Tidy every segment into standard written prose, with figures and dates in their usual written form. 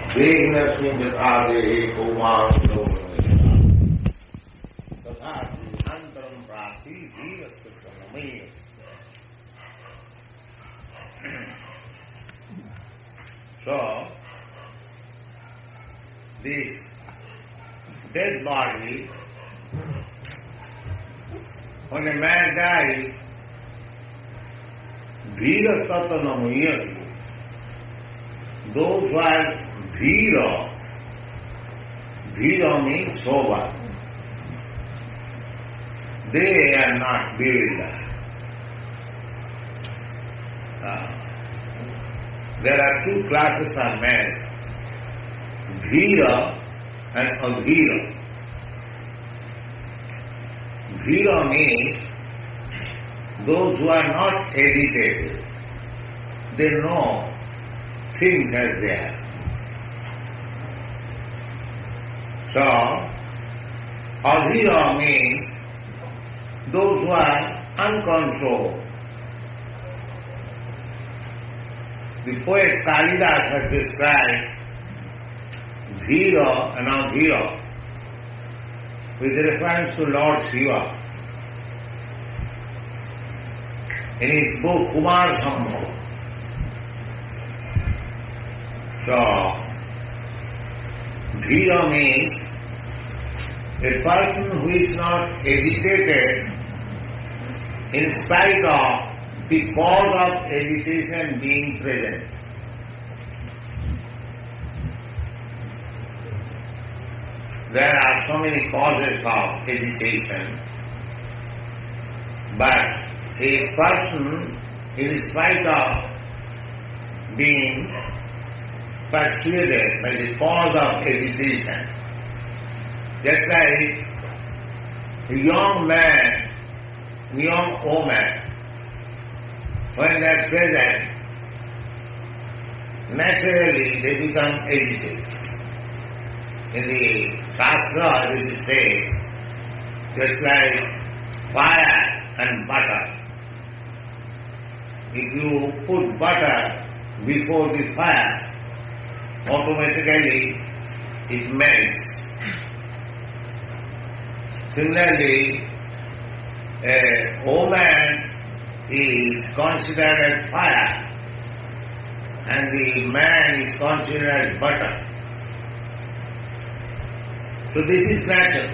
Vegnasmin Jatade Kumaro Tata Antaram Prati Virastasanami. So, this dead body, when a man dies, Virastasanami, those who are Vira, Vira means sober. They are not bewildered. There are two classes of men, Vira and Avira. Vira means those who are not agitated. They know things as they are. So, Avira means those who are uncontrolled. The poet Kalidas has described Vira and Avira with reference to Lord Shiva. In his book Kumar Sambhav. So, Vira means a person who is not agitated in spite of the cause of agitation being present. There are so many causes of agitation, but a person, in spite of being persuaded by the cause of agitation, just like a young man, young woman, when they are present, naturally they become agitated. In the Shastra it is said, just like fire and butter. If you put butter before the fire, automatically it melts. Similarly, a woman is considered as fire and the man is considered as butter. So this is natural.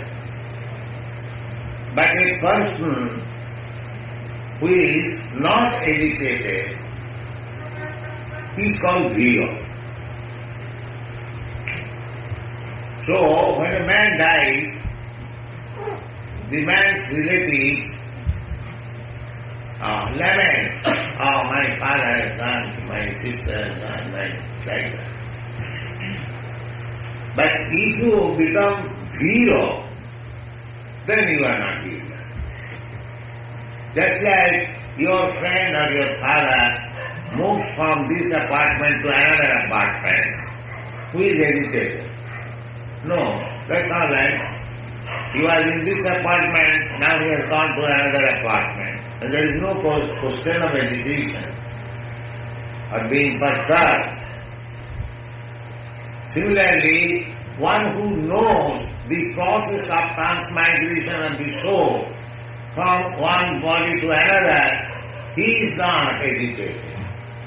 But a person who is not agitated is called Vira. So when a man dies, the man's relative lament, oh, my father has gone, my sister has gone, like that. But if you become Vira, then you are not Vira. Just like your friend or your father moves from this apartment to another apartment, who is agitated? No, that's not right. He was in this apartment, now he has gone to another apartment. And there is no question of agitation or being perturbed. Similarly, one who knows the process of transmigration of the soul from one body to another, he is not agitated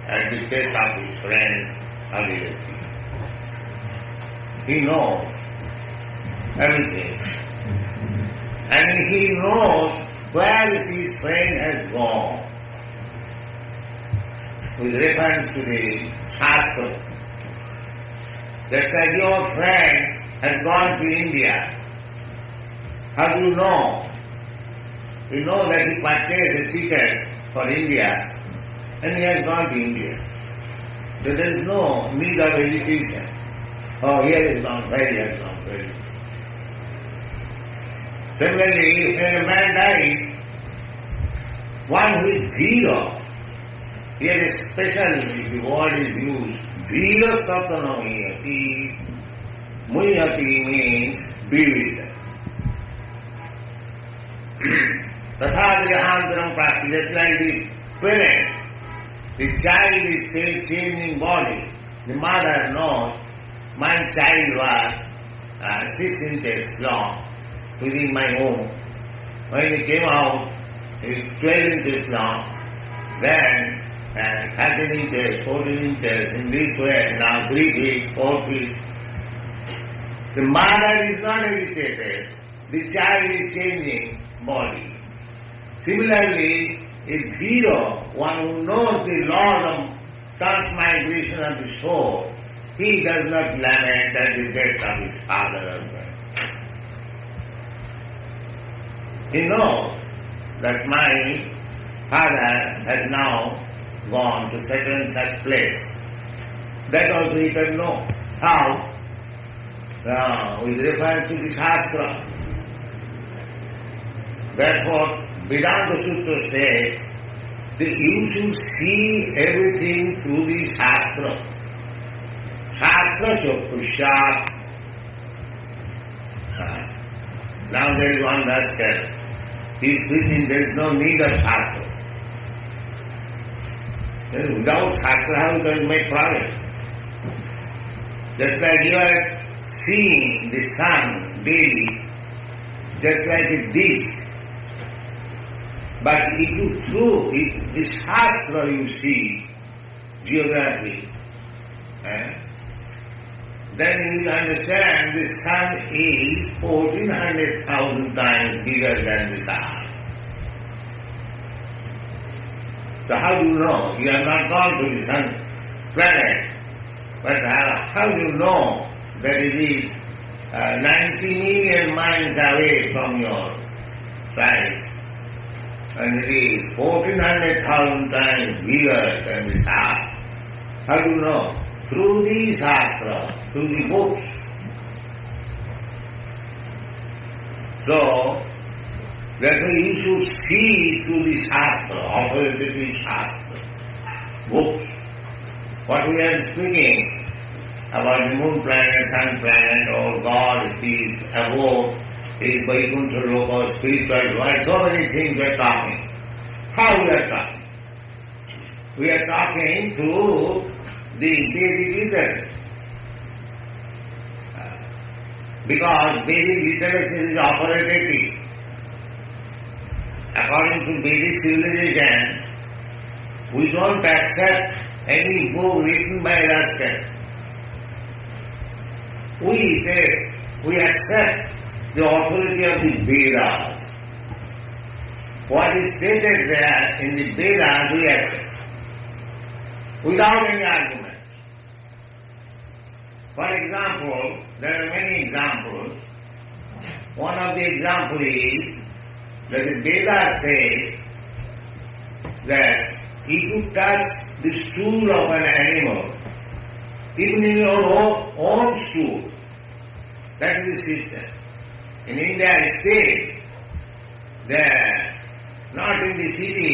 at the death of his friend or relative. He knows everything. And he knows where his friend has gone. With reference to the Shastra, that your friend has gone to India. How do you know? You know that he purchased a ticket for India and he has gone to India. So there is no need of agitation. Oh, here is gone, where he has gone, where he has gone. Similarly, when a man dies, one who is Vira, here is special, the word is used, Vira Tatanamiyati, Muyati means bewildered. Tathagrahantaram prati, just like the parent, the child is still changing body, the mother knows my child was 6 inches long within my womb. When he came out, he was 12 inches long, then 13 inches, 14 inches, in this way, now 3 feet, 4 feet. The mother is not agitated, the child is changing body. Similarly, a zero, one who knows the law of transmigration of the soul, he does not lament at the death of his father or mother. He knows that my father has now gone to such and such place. That also he can know. How? With reference to the Shastra. Therefore, Vedanta Sutra says that you should see everything through the Shastra. Shastra Chokkushat. Now there is one rascal. He is preaching there is no need of Shastra. Without Shastra, how you can make progress? Just like you are seeing the sun daily, just like a disk. But if you through the Shastra you see, geography, then you will understand the sun is 1400,000 times bigger than the sun. So how do you know? You have not gone to the sun planet. But how do you know that it is 90 million miles away from your side? And it is 1400,000 times bigger than the sun. How do you know? Through the Shastra, through the books. So, therefore you should see through the Shastra, authoritative Shastra, books. What we are speaking about the moon planet, sun planet, or God is above, is Vaikuntha Loka, spiritual world, so many things we are talking. How we are talking? We are talking through the Vedic literature. Because Vedic literature is authoritative. According to Vedic civilization, we don't accept any book written by rascals. We accept the authority of the Vedas. What is stated there in the Vedas we accept, without any argument. For example, there are many examples. One of the examples is that the Vedas say that if you touch the stool of an animal, even in your own stool, that is the system. In India state, there, not in the city,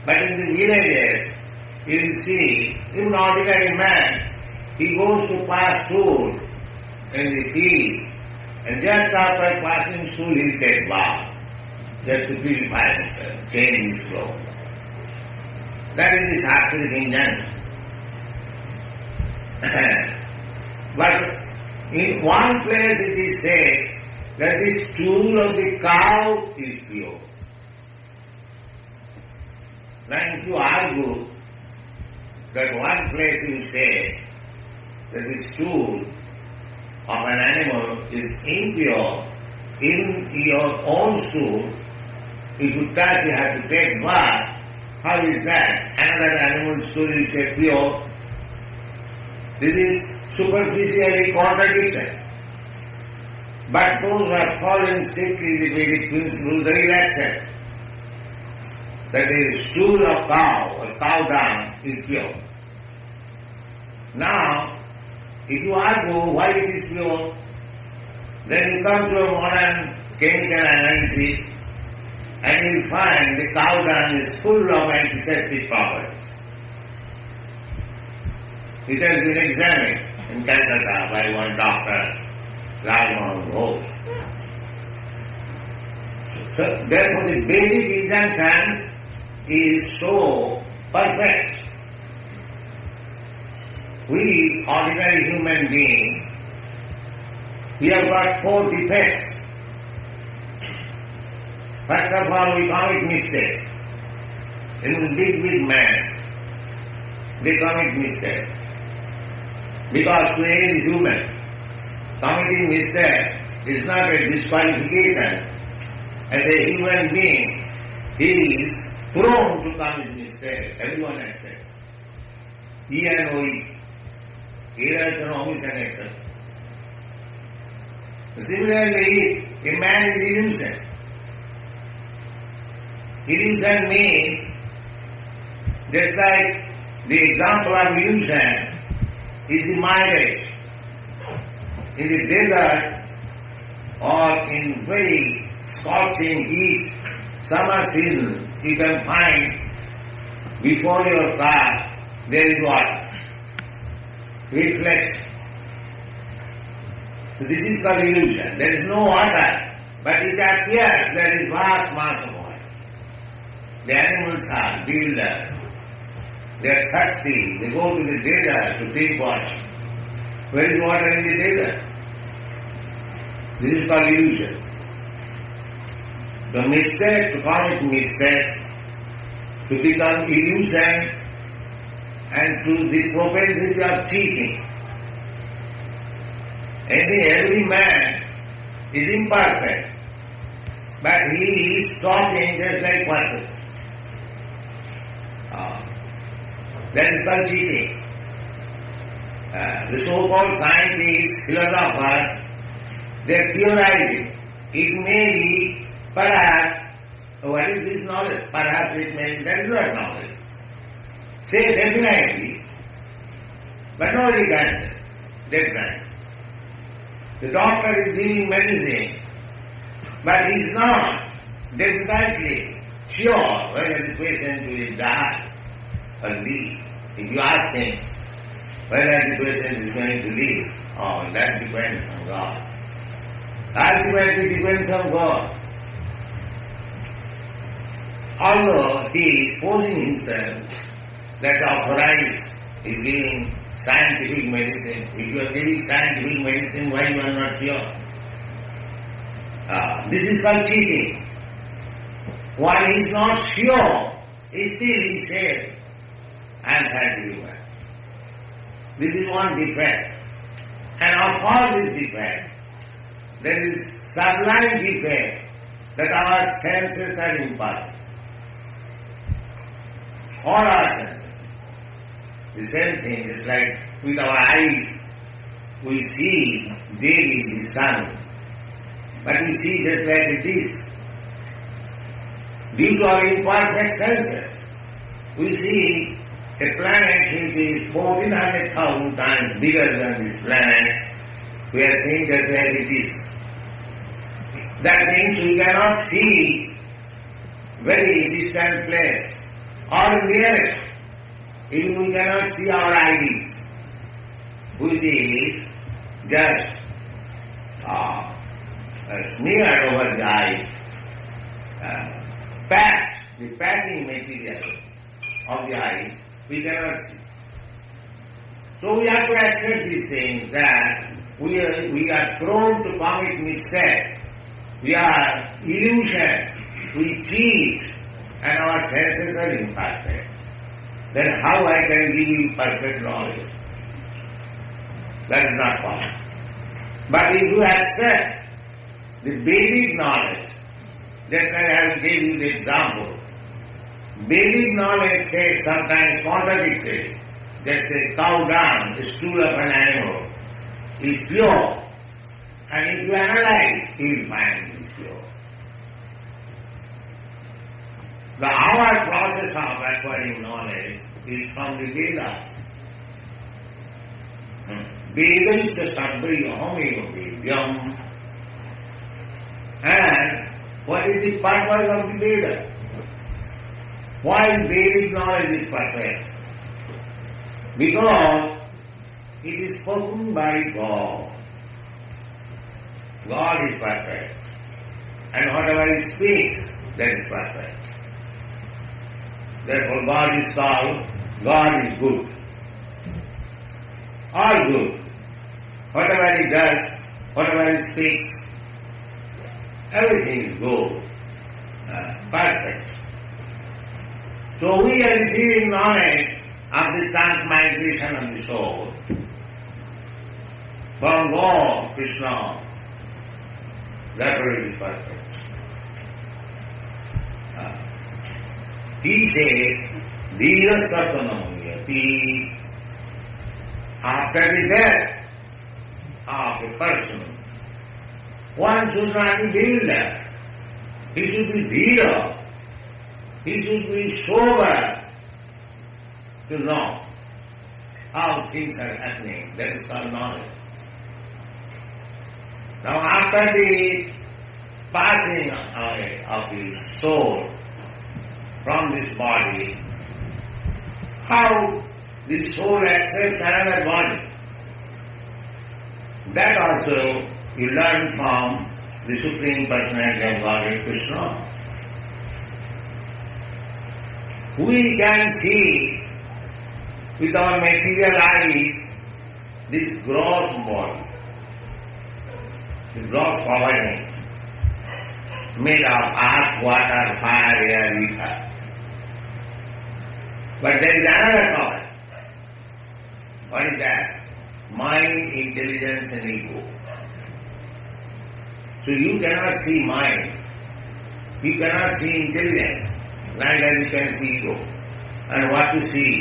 but in the villages, you will see, even ordinary man, he goes to pass stool in the field, and just after passing stool, he will take bath, just to purify himself, change his clothes. That is the Shastric injunction. But in one place it is said that the stool of the cow is pure. Now if you argue that one place you say that the stool of an animal is impure, in your own stool, if you touch you have to take bath, how is that? Another animal's stool is pure. This is superficially contradiction. But those who are following strictly the Vedic principles, they will accept that the stool of cow or cow dung is pure. Now, if you argue why it is pure, then you come to a modern chemical analysis and you will find the cow dung is full of antiseptic properties. It has been examined in Calcutta by one doctor, Rajmohan Ghosh. So, therefore the basic injunction is so perfect. we, ordinary human beings, we have got 4 defects. First of all, we commit mistake. In big man, they commit mistake. Because to any human, committing mistake is not a disqualification. As a human being, he is prone to commit mistake. Everyone accepts. He and we. Errors and omission accept. Similarly, a man is innocent. Illusion means, just like the example of illusion is the mileage. In the desert or in very scorching heat, summer season, you can find before your car there is water. Reflect. So this is called illusion. There is no water, but it appears there is vast mass of water. The animals are bewildered. They are thirsty. They go to the desert to drink water. Where is water in the desert? This is called illusion. The mistake, to commit mistake, to become illusion and to the propensity of cheating. Every man is imperfect, but he is talking just like person. That is called cheating. The so-called scientists, philosophers, they are theorizing. It may be, perhaps, what is this knowledge? Perhaps it may be, that is not knowledge. Say definitely, but nobody can say definitely. The doctor is giving medicine, but he is not definitely sure whether the patient will die or live. If you ask him whether the patient is going to live, oh, that depends on God. Ultimately depends on God. Although he is posing himself that authorized, is giving scientific medicine. If you are giving scientific medicine, why you are not sure? This is called cheating. While he is not sure, still he says, I am scientific. This is one defect. And of all this defect, there is sublime defect that our senses are imperfect. All our senses. The same thing is like with our eyes, we see daily the sun, but we see just like it is. Due to our imperfect senses, we see a planet which is 1400,000 times bigger than this planet. We are seeing just like it is. That means we cannot see very distant place or nearest. Even we cannot see our eyes, which is just smeared over the eye, packed, the packing material of the eye, we cannot see. So we have to accept these things that we are prone to commit mistake, we are illusion, we cheat, and our senses are imperfect. Then how I can give you perfect knowledge? That is not possible. But if you accept the basic knowledge, just as I have given you the example, basic knowledge says sometimes contradictory. Just a cow dung, a stool of an animal, is pure. And if you analyze, you will find it is pure. Our process of acquiring knowledge is from the Vedas. Vedanta Sarvayam Vedyam. And what is the purpose of the Vedas? Why Vedic knowledge is perfect? Because it is spoken by God. God is perfect. And whatever He speaks, that is perfect. Therefore God is called, God is good. all good. Whatever he does, whatever he speaks, everything is good, perfect. So we are receiving knowledge of the transmigration of the soul from Lord Krishna. Therefore it is perfect. He says, Dhirasatanamyati, after the death of a person, one should not be bewildered. He should be dhira. He should be sober to know how things are happening. That is called knowledge. Now after the passing away of the soul from this body, how the soul accepts another body. That also you learn from the Supreme Personality of Godhead Krishna. We can see with our material eyes this gross body, the gross covering made of earth, water, fire, air, ether. But there is another power. What is that? Mind, intelligence and ego. So you cannot see mind. You cannot see intelligence. Neither you can see ego. And what you see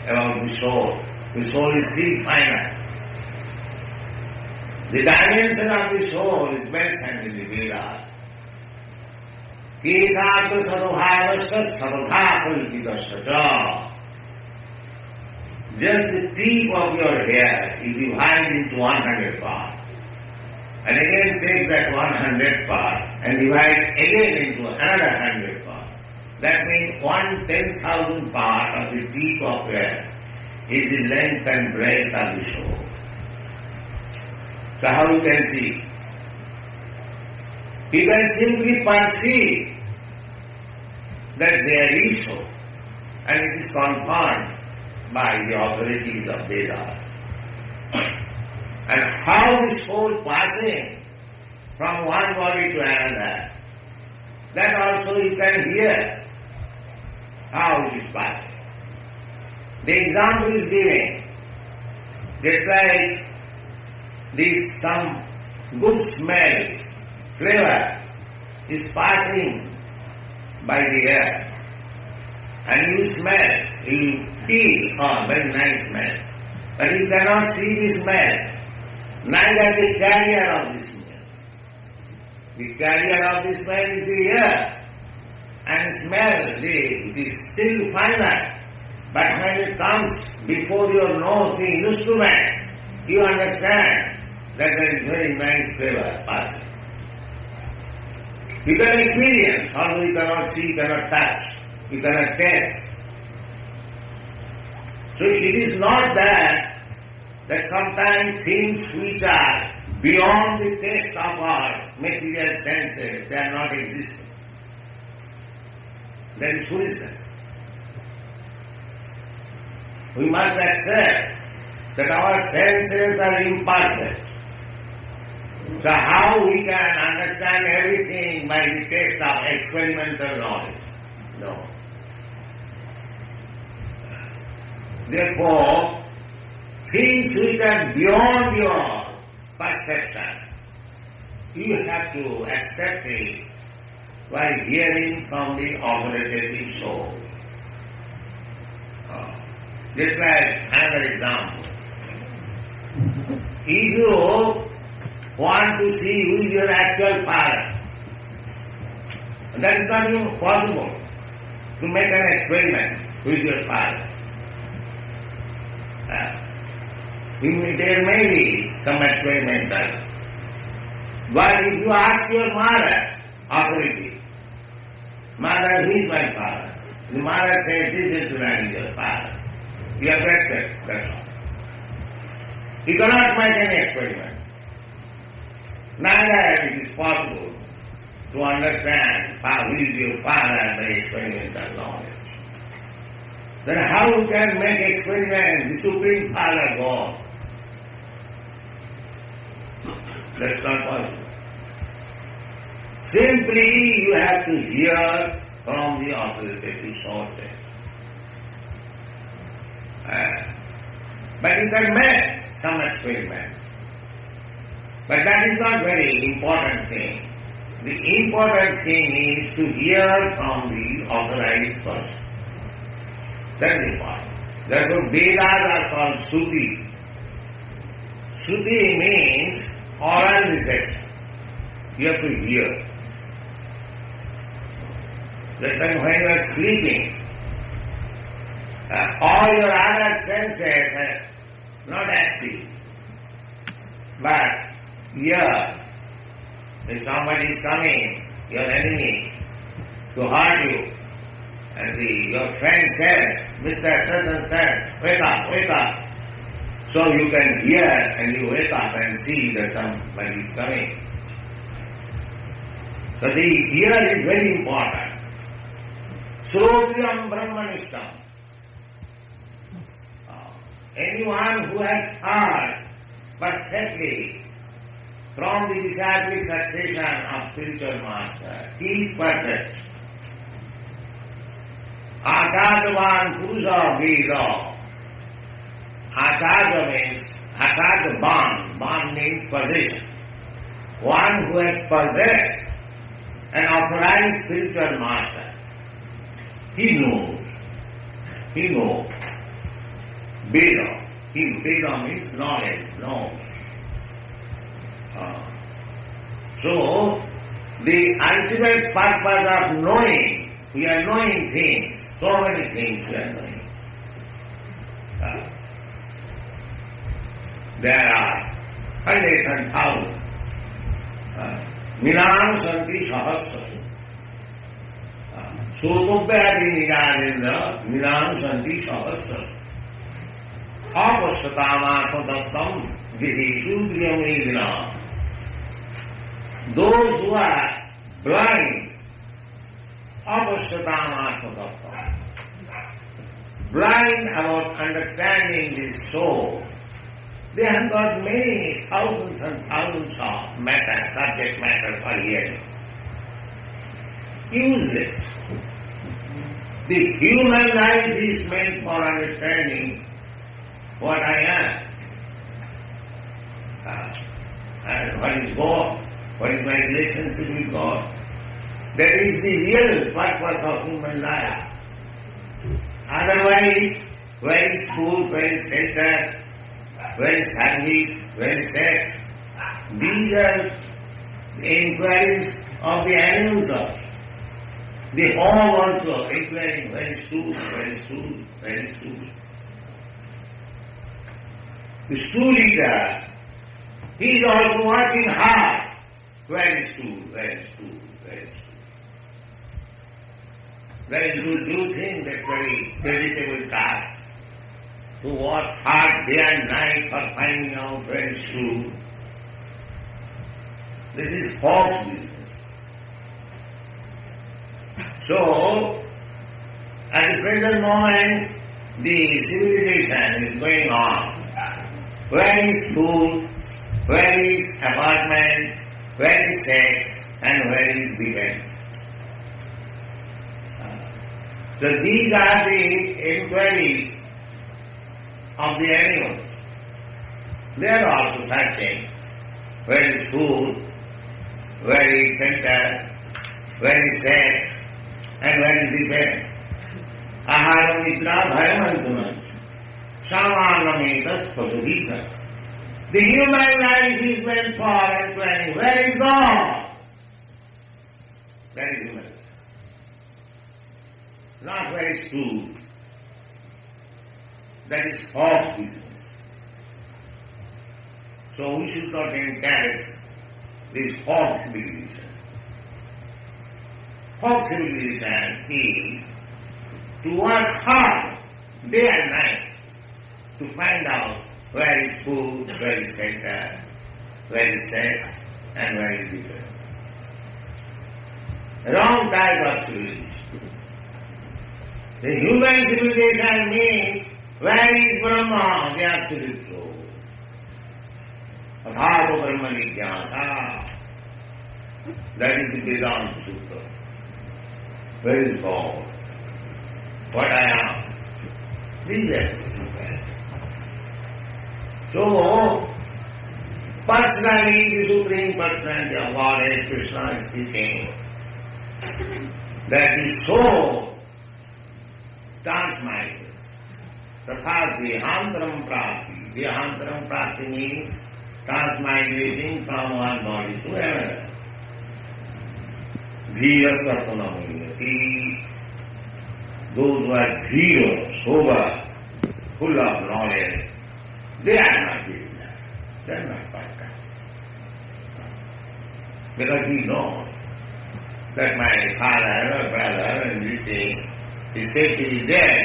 about the soul? The soul is still finite. The dimension of the soul is mentioned in the Vedas. Kesāta sadhavāvasya sarvadhā parikitasya. Just the tip of your hair is divided into 100 parts. And again take that 100 parts and divide again into another 100 parts. That means 1/10,000 part of the tip of hair is the length and breadth of the soul. So how you can see? You can simply perceive that there is so, and it is confirmed by the authorities of Vedas. And how the soul passing from one body to another, that also you can hear how it is passing. The example is given, just like some good smell, flavor is passing by the air, and you smell, you feel, oh, very nice smell, but you cannot see the smell, neither the carrier of the smell. The carrier of the smell is the air, and smell, it is still finite, but when it comes before your nose, the instrument, you understand that there is very nice flavor passing. You can experience, although you cannot see, you cannot touch, you cannot taste. So it is not that sometimes things which are beyond the taste of our material senses, they are not existing. That is foolishness. We must accept that our senses are imperfect. So how we can understand everything by the test of experimental knowledge? No. Therefore, things which are beyond your perception, you have to accept it by hearing from the authoritative soul. Just like another example. If you want to see who is your actual father, that is not even possible to make an experiment with your father. There may be some experimental. But if you ask your mother, authority, mother, who is my father? The mother says, this is not your father. You have respect, that's all. You cannot make any experiment. Neither it is possible to understand who is your father by experimental knowledge. Then how you can make experiment, the Supreme Father God, That's not possible. Simply you have to hear from the authoritative sources. But you can make some experiment. But that is not very important thing. The important thing is to hear from the authorized person. That is important. Therefore, Vedas are called Shruti. Shruti means oral reception. You have to hear. Just like when you are sleeping, all your other senses are not active. But here, if somebody is coming, your enemy, to hurt you, and your friend says, Mr. Such and such, wake up, wake up. So you can hear and you wake up and see that somebody is coming. So the ear is very important. Srotriyam Brahmanishtam. Anyone who has heard perfectly from the disciplic succession of spiritual master, he is perfect. Acharyavan Purusha Veda. Acharya means, Acharya Ban means possession. One who has possessed an authorized spiritual master, he knows. Veda. Veda means knowledge. So, the ultimate purpose of knowing, we are knowing things. So many things we are knowing. There are hundreds and thousands. Minam Santi Sahasra. Sotobhyadi Nirarindra Minam Santi Sahasra. Apasyatāmātma dattam vihishu driyamedina. Those who are blind, apasyatāmātma dattam, blind about understanding the soul, they have got many thousands and thousands of subject matter for hearing. Useless. The human life is meant for understanding what I am. And what is God? What is my relationship with God? That is the real purpose of human life. Otherwise, where is food, where is shelter, where is service, where is sex? These are the inquiries of the animals also. The home also inquiring where is food, where is food, where is food. The stool eater, he is also working hard. Where is food, where is food, where is food. That is good thing, that very vegetable task. To work hard day and night for finding out where is food. This is false business. So, at the present moment, the civilization is going on. Where is food, where is apartment, where is sex, and where is defense? So these are the inquiries of the animals. They are also searching where is food, where is shelter, where is sex, and where is defense. Aharam nidra bhayamantunam. Samanamitas pasudita. The human life is meant for inquiring, where is God? That is human life. Not where is food. That is false business. So we should not encourage this false civilization. False civilization is to work hard day and night to find out where is food, where is shelter, where is sex, and where is defense. Wrong type of civilization. The human civilization means where is Brahma, the absolute soul. Athat Bhava Brahma Jigyasa. That is the Vedanta Sutra. Where is God? What I am? This is everything. So, personally, the Supreme Personality of God as Krishna is speaking, that is so transmigrated. Tatha Dehantaram Prapti. Dehantaram Prapti means transmigrating from one body to another. Dhira Satanamuyati. Those who are dhira, sober, full of knowledge, they are not doing that. They are not perfect. Because we know that my father or brother and everything is said to be dead.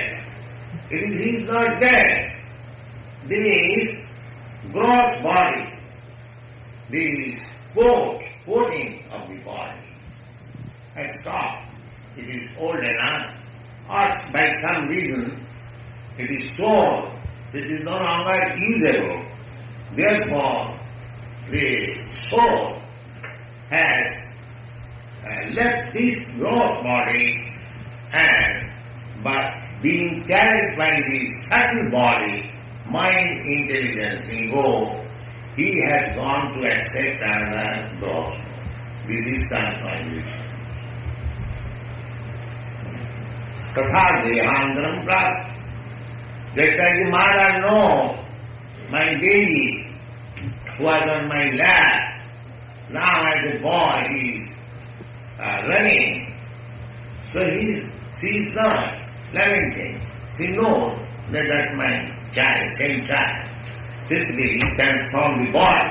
It is he is not dead. This gross body, the coating of the body has stopped. It is old enough, or by some reason it is torn. It is no longer usable. Therefore, the soul has left this gross body and but being carried by the subtle body, mind, intelligence, ego, he has gone to accept another gross. This is transformation. Tatha Dehantaram Prapti. Just like the mother knows my baby who was on my lap, now as a boy he is running. So she is not lamenting. She knows that that's my child, same child. Simply he transforms the body.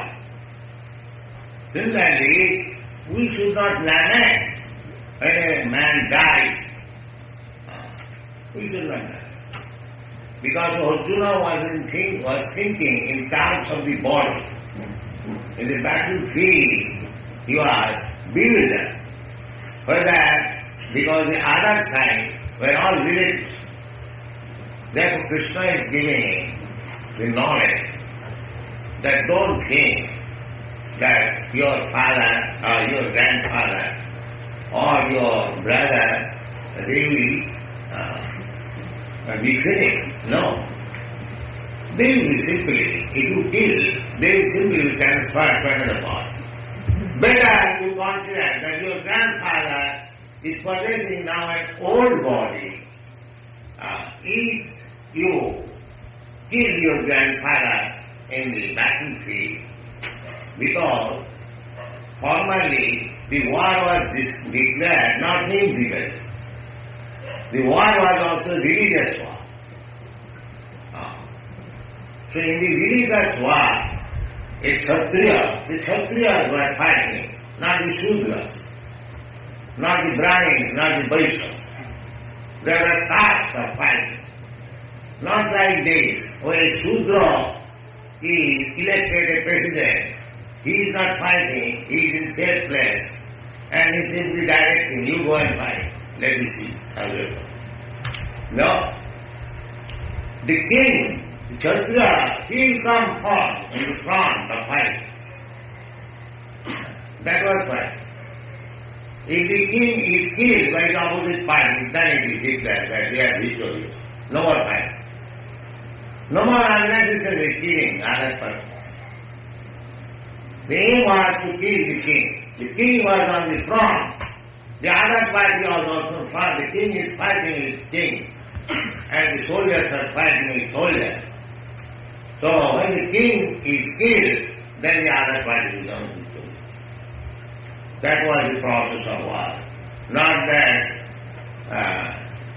Similarly, we should not lament when a man dies. We should not lament. Because Arjuna was thinking in terms of the body. In the battlefield, he was bewildered. Whether because the other side were all relatives. Therefore Krishna is giving the knowledge that don't think that your father or your grandfather or your brother, they will be finished. No. They will be simply, if you kill, they will simply transfer to another body. Better you consider that your grandfather is possessing now an old body. If you kill your grandfather in the battlefield, because formerly the war was declared not whimsical. The war was also religious war. So in the religious war, the Kshatriyas were fighting, not the Shudras, not the Brahmins, not the Vaishnavas. There were tasks of fighting. Not like this, where a Shudra is elected a president, he is not fighting, he is in third place, and he is simply directing, you go and fight. Let me see how you go. No. The king, the Kshatriya, he will come forth in the front of fight. That was fight. If the king is killed by the opposite party, then it is declared that they are victorious. No more fight. No more unnecessary killing other person. The aim was to kill the king. The king was on the front. The other party was also front. The king is fighting with king. And the soldiers are fighting with soldiers. So when the king is killed, then the other party becomes victorious. That was the process of war. Not that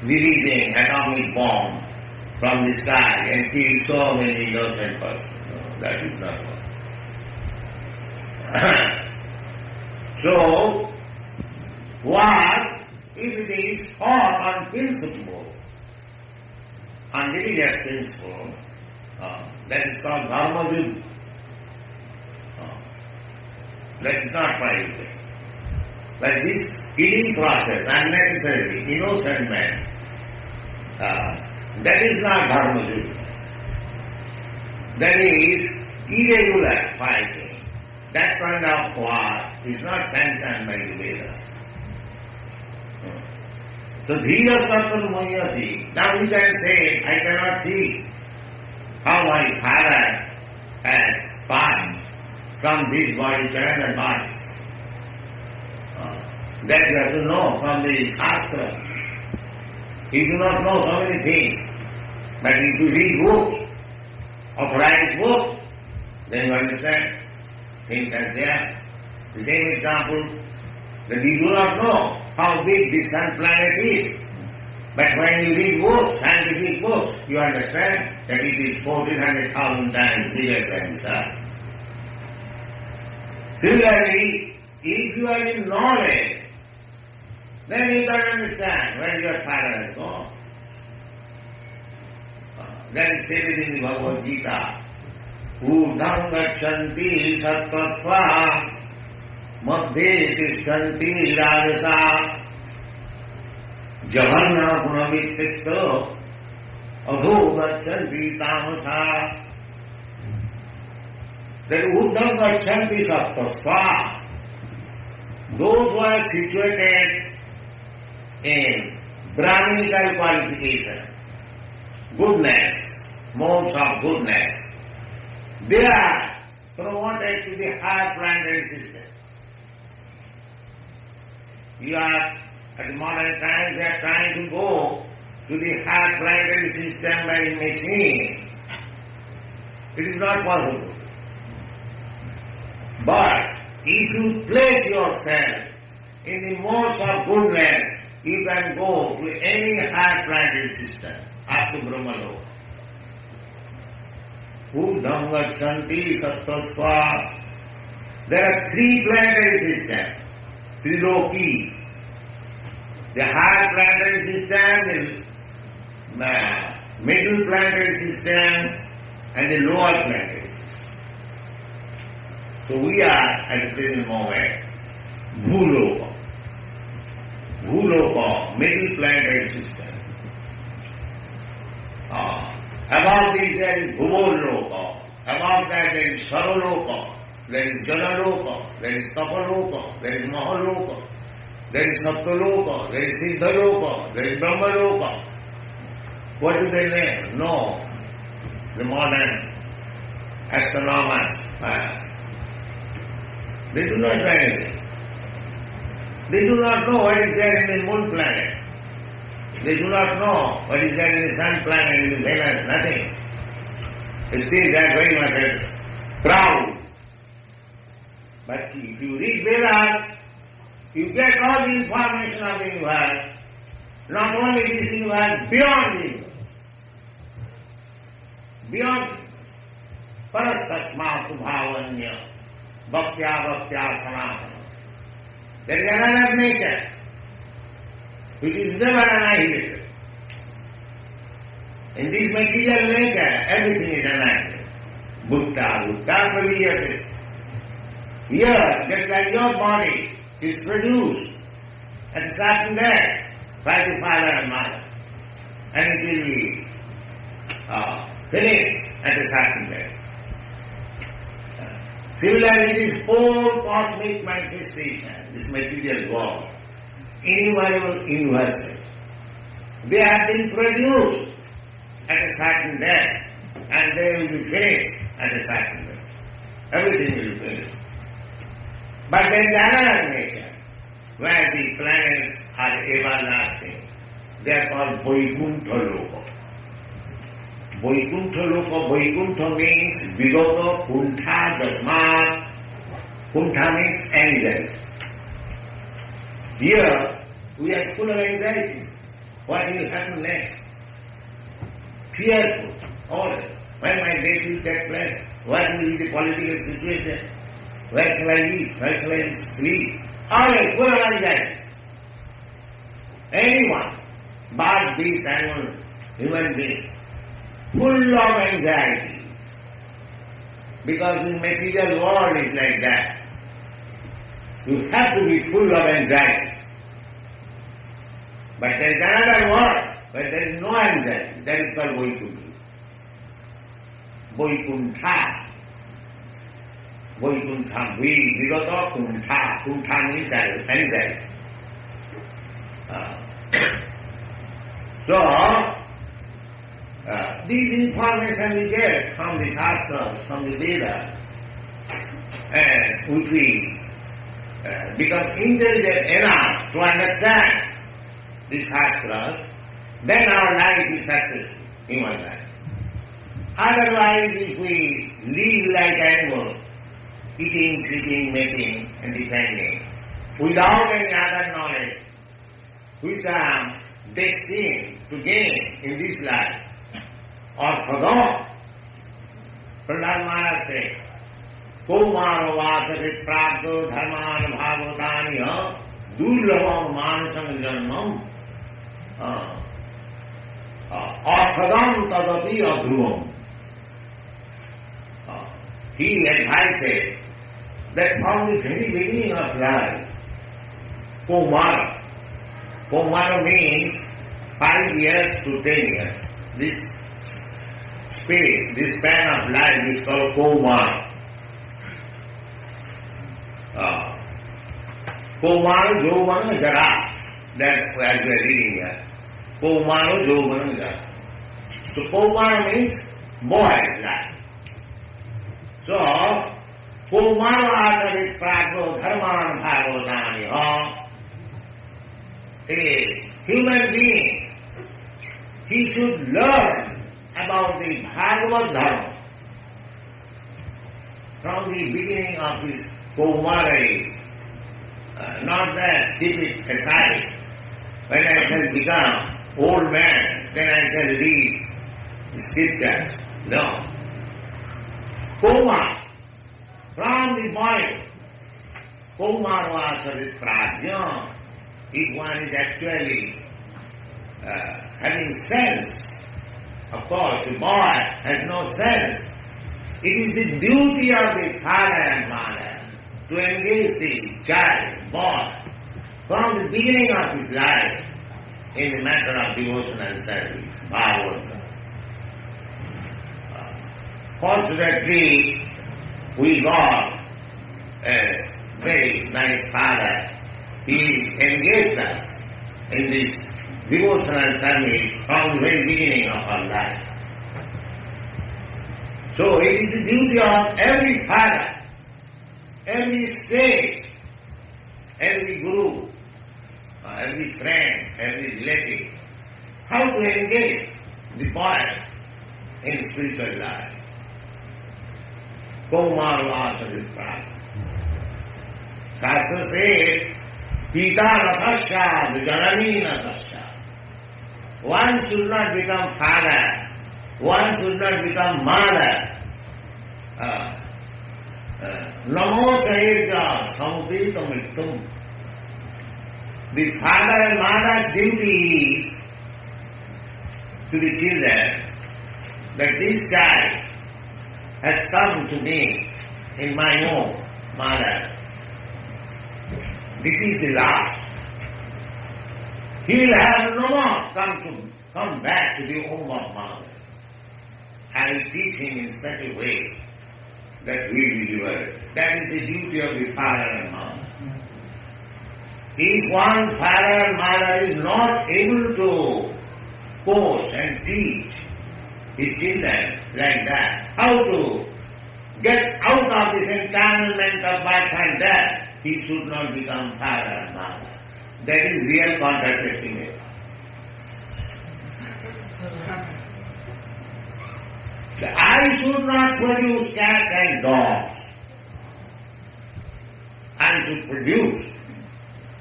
releasing atomic bomb from the sky and kill so many innocent persons. No, that is not war. So, war, if it is fought on principle, on religious principle, that is called Bhagavad-gītā. That is not private. But this killing process, unnecessarily, innocent man, that is not Bhagavad-gītā. That is irregular fighting. That kind of war is not sanctioned by the Vedas. So Dhira Sattva Munyati. Now you can say, I cannot see how my father has passed from this body to another body. That you have to know from the Shastra. You do not know so many things. But if you read books, authorized books, then you understand things are there. The same example, that we do not know how big the sun planet is. But when you read books, scientific books, you understand that it is 1400,000 times bigger than the sun. Similarly, if you are in knowledge, then you can understand where your father has gone. That is stated in the Bhagavad-gītā. Urdham gachanti sattvasva madhye tishtanti rajasa jahanna gunavittista adho gachanti tamasa. That urdham gachanti sattvasva, those who are situated in Brahminical qualification, goodness, modes of goodness, they are promoted to the higher planetary system. You are, at modern times, they are trying to go to the higher planetary system by machine. It is not possible. But if you place yourself in the modes of goodness, you can go to any higher planetary system, up to Brahmaloka. Urdham gachanti sattvasva. There are 3 planetary systems, Triloki. The higher planetary system, the middle planetary system, and the lower planetary system. So we are, at the present moment, Bhuloka. Bhuloka, middle planetary system. Above this there is Bhuvoloka. Above that there is Saroloka. There is Janaloka. There is Tapaloka. There is Mahaloka. There is Saptaloka. There is Siddhaloka. There is Brahmaloka. What do they name? No. The modern astronomers, they do not know anything. They do not know what is there in the moon planet. They do not know what is there in the sun planet, in the Venus, nothing. Still they are very much proud. But if you read Vedas, you get all the information of the universe, not only this universe, beyond the universe. Beyond Parastatma Subhavanya, Bhaktya Bhaktya Sanatana. There is another nature which is never annihilated. In this material nature, everything is annihilated. Bhutta Praliyate. Here, just like your body is produced at a certain day by the father and mother, and it will be finished at a certain day. Similarly, this whole cosmic manifestation, this material world, innumerable universes, they have been produced at a certain day, and they will be finished at a certain day. Everything will be finished. But there is another nature, where the planets are everlasting. They are called Vaikuntha Loka. Vaikuntha Loka, Vaikuntha means Vigata Kuntha Dasmat. Kuntha means anxiety. Here, we are full of anxiety. What will happen next? Fearful, always. When my death will take place? What will be the political situation? Where shall I live? Where shall I sleep? Always full of anxiety. Anyone, bird, beast, animal, human being, full of anxiety. Because the material world is like that. You have to be full of anxiety. But there is another world where there is no anxiety. That is called Vaikuntha. Vaikuntha. Vaikuntha, Vigata Kuntha. Kuntha means anxiety. So, this information we get from the Shastras, from the Vedas, and if we become intelligent enough to understand the Shastras, then our life is successful, human life. Otherwise, if we live like animals, eating, sleeping, making, and defending, without any other knowledge, which are destined to gain in this life, or forgot, Prahlad Maharaj said, Kaumaro vasarit prabdo dharman bhagavadaniya durlabam manasam janmam arthadam tadati adhruvam. He advised that from the very beginning of life, Kaumara means 5 years to 10 years. This space, this span of life is called Kaumara. Kaumara Jovana Jara, that as we are reading here. Kaumara Jovana Jara. So Kaumara means boy life. So, Kaumara Acharit Pragyo Dharman Bhagavadani. A human being, he should learn about the Bhagavad Dharma from the beginning of his Kaumara, not that keep it aside. When I shall become old man, then I shall read scriptures. No. Kaumara, from the mind, Kaumara Acharit Prajna. If one is actually having sense, of course the boy has no sense. It is the duty of the father and mother to engage the child, boy, from the beginning of his life in the matter of devotional service, Bhagavad. Fortunately, we got a very nice father. He engaged us in this devotional service from the very beginning of our life. So it is the duty of every father, every state, every guru, every friend, every relative, how to engage the boy in spiritual life. Kaumara Vasarit Prajna. Shastra says, Pita Rasasya, Janani Rasasya. One should not become father, one should not become mother. Namo Chayirja Samudita Mittum. The father and mother's duty is to the children that this child has come to me in my home, mother. This is the last. He will have no more come back to the home of mother. I will teach him in such a way that he will deliver. That is the duty of the father and mother. If one father and mother is not able to coach and teach his children like that, how to get out of this entanglement of birth and death, he should not become father and mother. That is real contraception. The eye should not produce cats and dogs. And to produce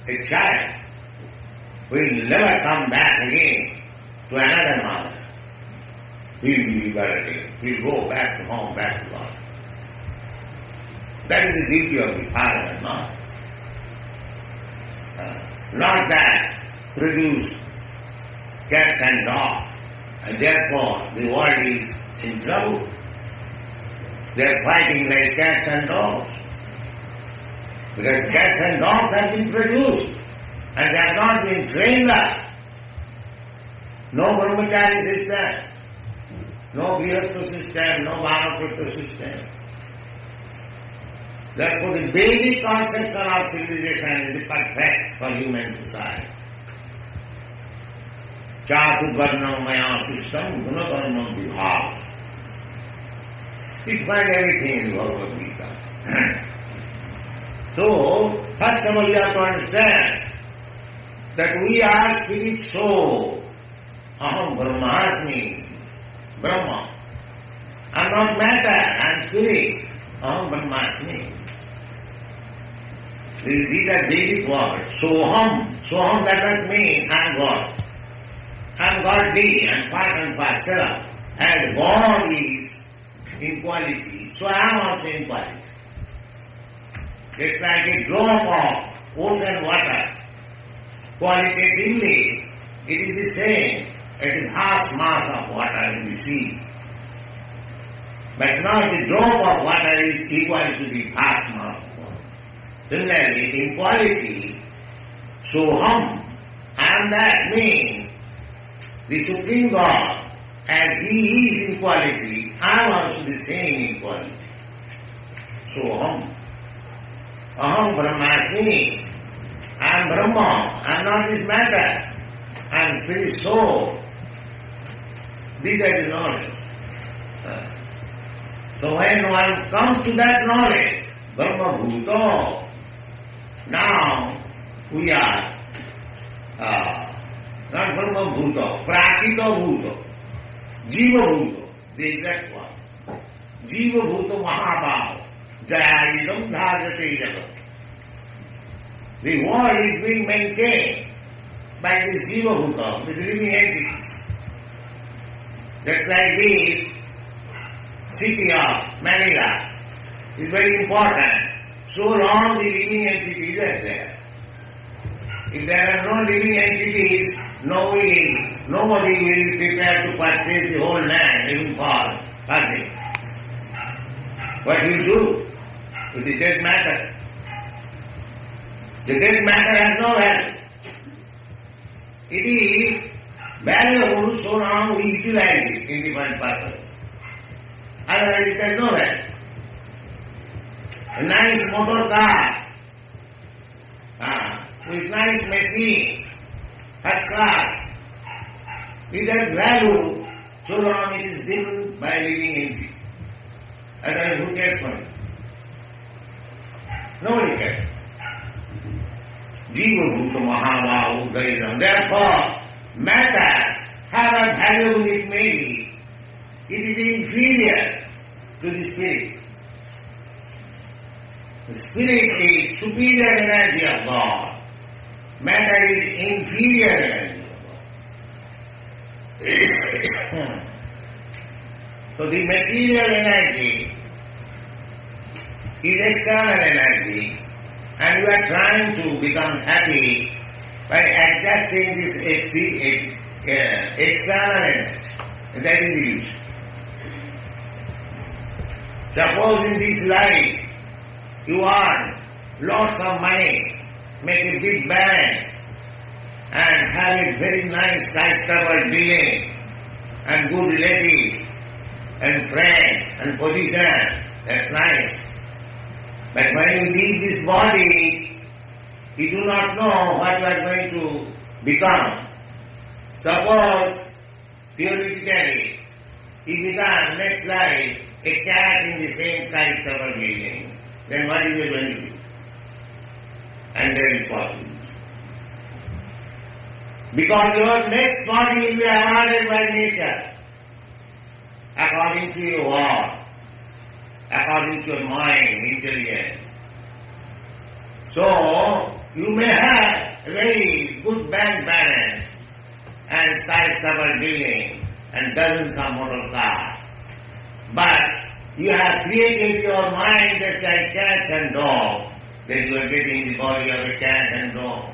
a child who will never come back again to another mother. He will be liberated. He will go back to home, back to God. That is the duty of the father and mother. Not that produce cats and dogs, and therefore the world is in trouble. They are fighting like cats and dogs. Because cats and dogs have been produced and they have not been trained up. No brahmachari system, no grihastha system, no bhanaprastha system. Therefore the basic conception of civilization is perfect for human society. Chatu varnam maya sistam gunakarma vibhav. We find everything in Bhagavad-gītā. So, first of all you have to understand that we are spirit soul. Aham brahmasmi, Brahma. I am not matter, I am spirit. Aham brahmasmi. These are Vedic words. Soham. Soham that does mean I am God. I am godly, I am part and parcel. As God is in quality, so I am also in quality. It's like a drop of ocean water. Qualitatively, it is the same as a vast mass of water in the sea. But not the drop of water is equal to the vast mass of water. Similarly, in quality, soham, and that means the Supreme God, as He is in quality, I am also the same in quality. Soham. Aham brahmasmi. I am Brahma. I am not this matter. I am spirit soul. These are the knowledge. So when one comes to that knowledge, Brahma Bhuto, now we are not Brahma Bhuto, Prakito Bhuto, Jiva Bhuto, the exact one. Jiva Bhuto Mahabhava, Jayayidam Dhajate Jagat. The world is being maintained by the Jiva Bhuta, the living entity. Just like this city of Manila is very important. So long the living entities are there. If there are no living entities, nobody will prepare to purchase the whole land, even for nothing. What will you do with the dead matter? The dead matter has no value. It is valuable so long we utilize it in different purposes. Otherwise it has no value. A nice motor car, with nice machine, first class, it has value so long it is given by living entity. Otherwise who cares for it? Nobody cares. Jiva Bhuta Mahabhava Udairam. Therefore, matter, however valuable it may be, it is inferior to the spirit. The spirit is superior energy of God. Matter is inferior energy of God. So the material energy is external energy, and you are trying to become happy by adjusting this external energy. That is the use. Suppose in this life you earn lots of money, make a big band, and have a very nice skyscraper building, and good relatives, and friends, and position. That's nice. But when you leave this body, you do not know what you are going to become. Suppose, theoretically, you become next life a cat in the same skyscraper building, then what is you going to do? And that is possible. Because your next body will be awarded by nature, according to your work, according to your mind, intelligence. So, you may have a very good bank balance and skyscraper building and dozens of motor cars. But you have created your mind that like cats and dogs, that you are getting the body of a cat and dog.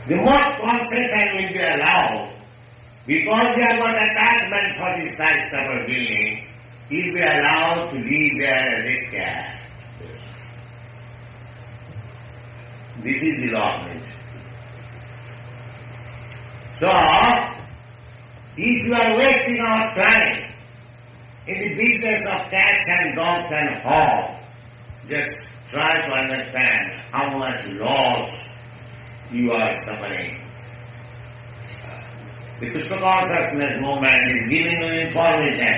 The more concentration will be allowed, because you have got attachment for the skyscraper building, he will be allowed to live there as a cat. This is the law of nature. So, if you are wasting our time in the business of cats and dogs and hogs, just try to understand how much loss you are suffering. The Krishna consciousness movement is giving you information.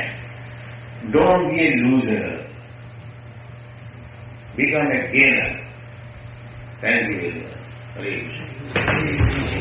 Don't be a loser. Become a gainer. Thank you very much.